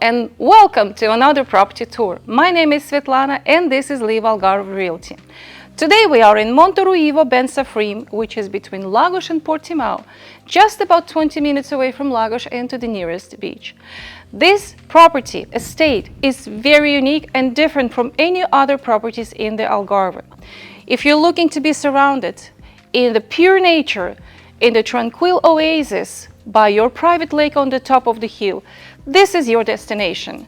and welcome to another property tour. My name is Svetlana and this is LiveAlgarve Realty. Today we are in Monte Ruivo, Bensafrim, which is between Lagos and Portimao, just about 20 minutes away from Lagos and to the nearest beach. This property estate is very unique and different from any other properties in the Algarve. If you're looking to be surrounded in the pure nature, in the tranquil oasis by your private lake on the top of the hill, this is your destination.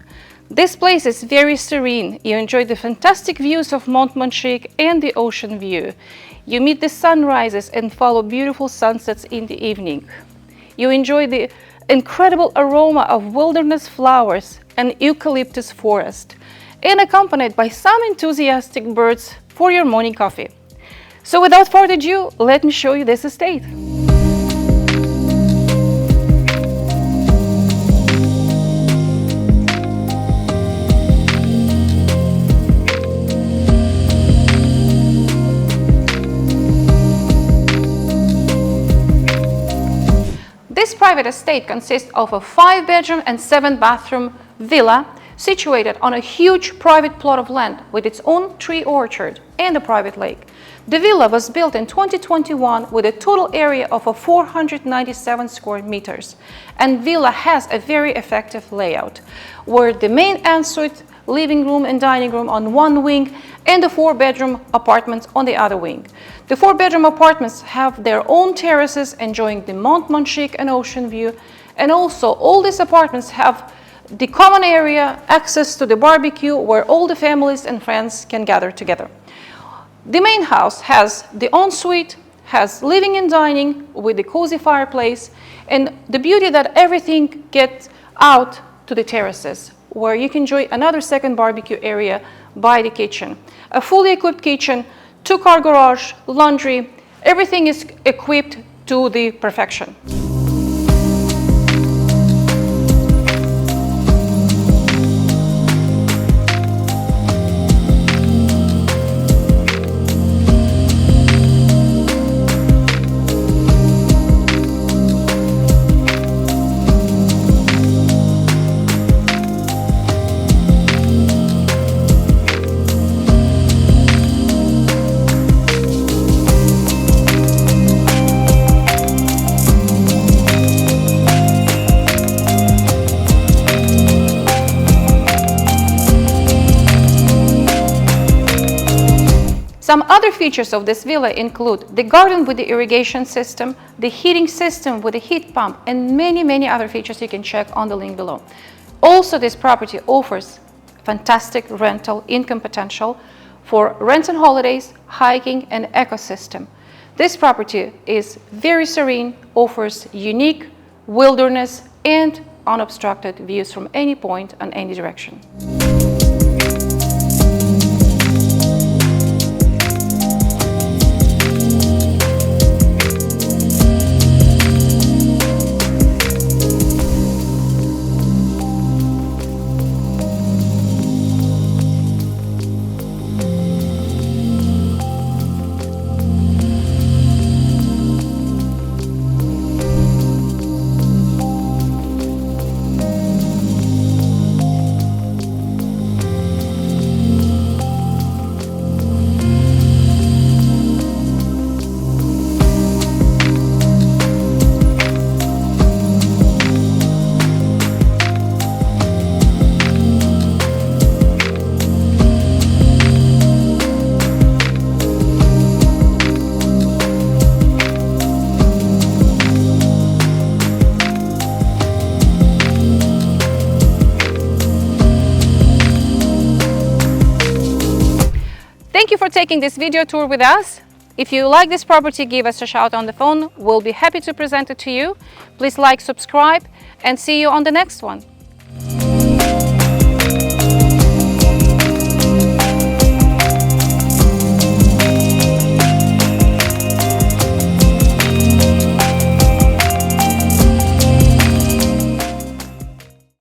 This place is very serene. You enjoy the fantastic views of Monte and the ocean view. You meet the sunrises and follow beautiful sunsets in the evening. You enjoy the incredible aroma of wilderness flowers and eucalyptus forest, and accompanied by some enthusiastic birds for your morning coffee. So without further ado, let me show you this estate. This private estate consists of a 5-bedroom and 7-bathroom villa situated on a huge private plot of land with its own tree orchard and a private lake. The villa was built in 2021 with a total area of 497 square meters, and villa has a very effective layout where the main ensuite, living room and dining room on one wing and the 4-bedroom apartments on the other wing. The 4-bedroom apartments have their own terraces enjoying the Monte and ocean view, and also all these apartments have the common area, access to the barbecue where all the families and friends can gather together. The main house has the ensuite, has living and dining with the cozy fireplace, and the beauty that everything gets out to the terraces where you can enjoy another second barbecue area by the kitchen. A fully equipped kitchen, 2-car garage, laundry, everything is equipped to the perfection. Some other features of this villa include the garden with the irrigation system, the heating system with a heat pump, and many other features you can check on the link below. Also, this property offers fantastic rental income potential for rents and holidays, hiking, and ecosystem. This property is very serene, offers unique wilderness and unobstructed views from any point and any direction. Thank you for taking this video tour with us. If you like this property, give us a shout on the phone. We'll be happy to present it to you. Please like, subscribe, and see you on the next one.